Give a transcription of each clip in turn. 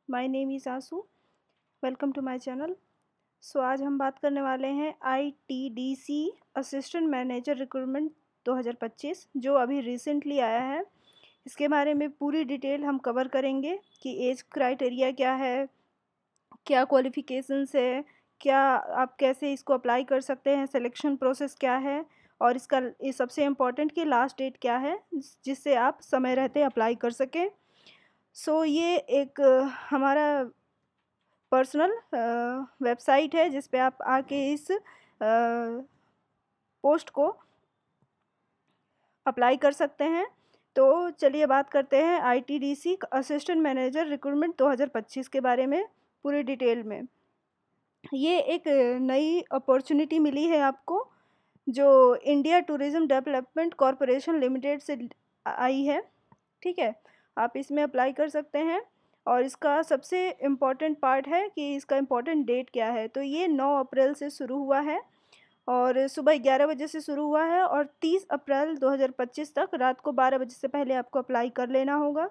My name is Aasu. Welcome to my channel. So आज हम बात करने वाले हैं आईटीडीसी असिस्टेंट मैनेजर रिक्रूटमेंट 2025 जो अभी रिसेंटली आया है। इसके बारे में पूरी डिटेल हम कवर करेंगे कि एज क्राइटेरिया क्या है, क्या क्वालिफ़िकेशंस है, क्या आप कैसे इसको अप्लाई कर सकते हैं, सिलेक्शन प्रोसेस क्या है और इसका ये सबसे इम्पोर्टेंट कि लास्ट डेट क्या है जिससे आप समय रहते अप्लाई कर सकें। सो ये एक हमारा पर्सनल वेबसाइट है जिस पे आप आके इस पोस्ट को अप्लाई कर सकते हैं। तो चलिए बात करते हैं आईटीडीसी असिस्टेंट मैनेजर रिक्रूटमेंट 2025 के बारे में पूरी डिटेल में। ये एक नई अपॉर्चुनिटी मिली है आपको जो India tourism development corporation limited से आई है। ठीक है, आप इसमें अप्लाई कर सकते हैं और इसका सबसे इम्पॉर्टेंट पार्ट है कि इसका इम्पॉर्टेंट डेट क्या है। तो ये 9 अप्रैल से शुरू हुआ है और सुबह 11 बजे से शुरू हुआ है और 30 अप्रैल 2025 तक रात को 12 बजे से पहले आपको अप्लाई कर लेना होगा।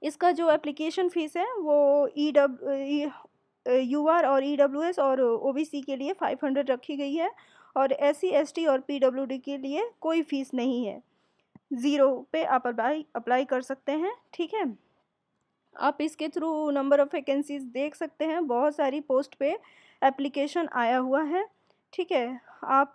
इसका जो एप्लीकेशन फ़ीस है वो यूआर और ईडब्ल्यूएस और ओबीसी के लिए 500 रखी गई है और एससी, एसटी और पीडब्ल्यूडी के लिए कोई फ़ीस नहीं है। 0 पे आप अप्लाई कर सकते हैं। ठीक है, आप इसके थ्रू नंबर ऑफ़ वैकेंसीज़ देख सकते हैं, बहुत सारी पोस्ट पे एप्लीकेशन आया हुआ है। ठीक है, आप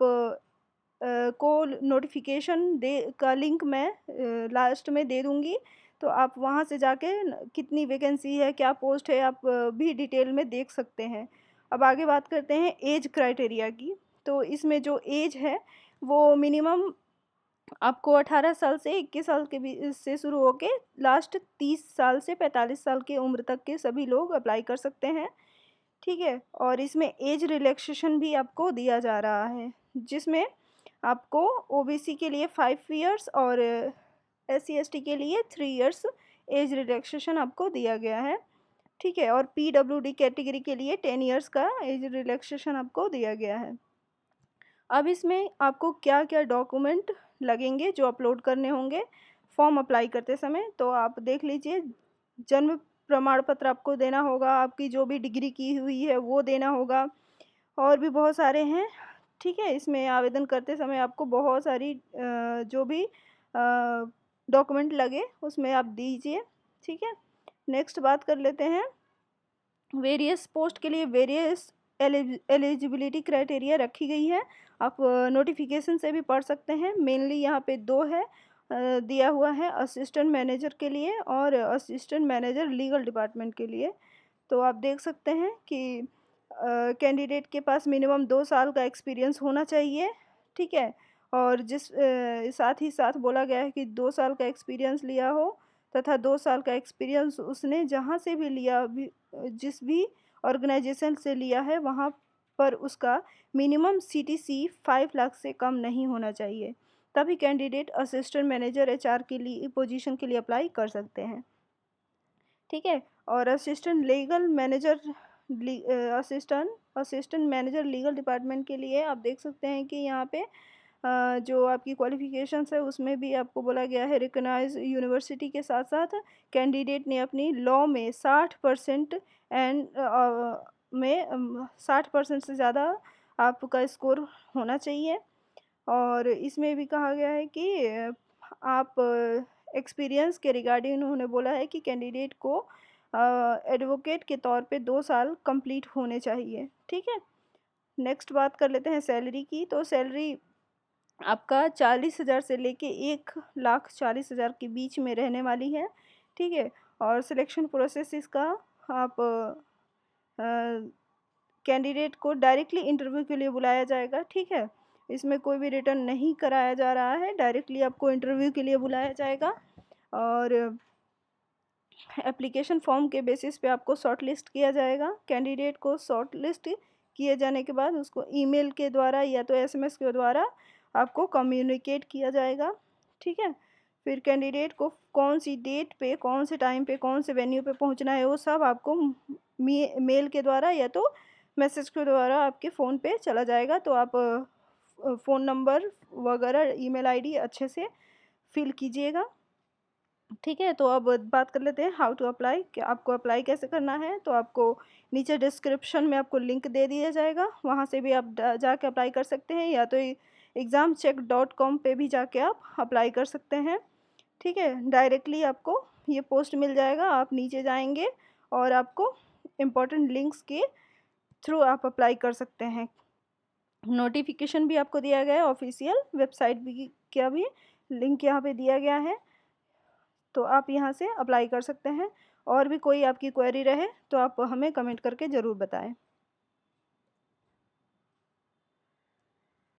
को नोटिफिकेशन दे का लिंक मैं लास्ट में दे दूँगी, तो आप वहाँ से जाके कितनी वैकेंसी है, क्या पोस्ट है, आप भी डिटेल में देख सकते हैं। अब आगे बात करते हैं एज क्राइटेरिया की। तो इसमें जो एज है वो मिनिमम आपको 18 साल से 21 साल के बीच से शुरू होके लास्ट 30 साल से 45 साल की उम्र तक के सभी लोग अप्लाई कर सकते हैं। ठीक है, और इसमें एज रिलैक्सेशन भी आपको दिया जा रहा है जिसमें आपको ओबीसी के लिए 5 इयर्स और एससी एसटी के लिए 3 इयर्स एज रिलैक्सेशन आपको दिया गया है। ठीक है, और पीडब्ल्यूडी कैटेगरी के लिए 10 इयर्स का एज रिलैक्सेशन आपको दिया गया है। अब इसमें आपको क्या-क्या डॉक्यूमेंट लगेंगे जो अपलोड करने होंगे फॉर्म अप्लाई करते समय, तो आप देख लीजिए। जन्म प्रमाण पत्र आपको देना होगा, आपकी जो भी डिग्री की हुई है वो देना होगा और भी बहुत सारे हैं। ठीक है, इसमें आवेदन करते समय आपको बहुत सारी जो भी डॉक्यूमेंट लगे उसमें आप दीजिए। ठीक है, नेक्स्ट बात कर लेते हैं वेरियस पोस्ट के लिए वेरियस एलिजिबिलिटी क्राइटेरिया रखी गई है। आप नोटिफिकेशन से भी पढ़ सकते हैं। मेनली यहाँ पे 2 है दिया हुआ है, असिस्टेंट मैनेजर के लिए और असिस्टेंट मैनेजर लीगल डिपार्टमेंट के लिए। तो आप देख सकते हैं कि कैंडिडेट के पास मिनिमम 2 साल का एक्सपीरियंस होना चाहिए। ठीक है, और साथ ही साथ बोला गया है कि 2 साल का एक्सपीरियंस लिया हो तथा 2 साल का एक्सपीरियंस उसने जहाँ से भी लिया भी जिस भी ऑर्गेनाइजेशन से लिया है वहाँ पर उसका मिनिमम सीटीसी 5 लाख से कम नहीं होना चाहिए। तभी कैंडिडेट असिस्टेंट मैनेजर एचआर के लिए पोजीशन के लिए अप्लाई कर सकते हैं। ठीक है, और assistant legal manager assistant manager legal department के लिए आप देख सकते हैं कि यहाँ पे जो आपकी क्वालिफ़िकेशंस है उसमें भी आपको बोला गया है रिकॉग्नाइज़ यूनिवर्सिटी के साथ-साथ कैंडिडेट ने अपनी लॉ में 60% में 60% से ज़्यादा आपका स्कोर होना चाहिए। और इसमें भी कहा गया है कि आप एक्सपीरियंस के रिगार्डिंग उन्होंने बोला है कि कैंडिडेट को एडवोकेट के तौर पे 2 साल कंप्लीट होने चाहिए। ठीक है, नेक्स्ट बात कर लेते हैं सैलरी की। तो सैलरी आपका 40,000 से लेके 1,40,000 के बीच में रहने वाली है। ठीक है, और सिलेक्शन प्रोसेस इसका आप कैंडिडेट को डायरेक्टली इंटरव्यू के लिए बुलाया जाएगा। ठीक है, इसमें कोई भी रिटर्न नहीं कराया जा रहा है, डायरेक्टली आपको इंटरव्यू के लिए बुलाया जाएगा और एप्लीकेशन फॉर्म के बेसिस पे आपको शॉर्टलिस्ट किया जाएगा। कैंडिडेट को शॉर्टलिस्ट किए जाने के बाद उसको ईमेल के द्वारा या तो एसएमएस के द्वारा आपको कम्युनिकेट किया जाएगा। ठीक है, फिर कैंडिडेट को कौन सी डेट पे, कौन से टाइम पे, कौन से वेन्यू पे पहुंचना है वो सब आपको मेल के द्वारा या तो मैसेज के द्वारा आपके फ़ोन पे चला जाएगा। तो आप फ़ोन नंबर वगैरह ईमेल आईडी अच्छे से फिल कीजिएगा। ठीक है, तो अब बात कर लेते हैं हाउ टू अप्लाई, कि आपको अप्लाई कैसे करना है। तो आपको नीचे डिस्क्रिप्शन में आपको लिंक दे दिया जाएगा, वहाँ से भी आप जाके अप्लाई कर सकते हैं, या तो examcheck.com पे भी जाके आप अप्लाई कर सकते हैं। ठीक है, डायरेक्टली आपको ये पोस्ट मिल जाएगा, आप नीचे जाएंगे और आपको इम्पोर्टेंट लिंक्स के थ्रू आप अप्लाई कर सकते हैं। नोटिफिकेशन भी आपको दिया गया है, ऑफिशियल वेबसाइट भी का भी लिंक यहाँ पे दिया गया है, तो आप यहाँ से अप्लाई कर सकते हैं। और भी कोई आपकी क्वेरी रहे तो आप हमें कमेंट करके ज़रूर बताएं।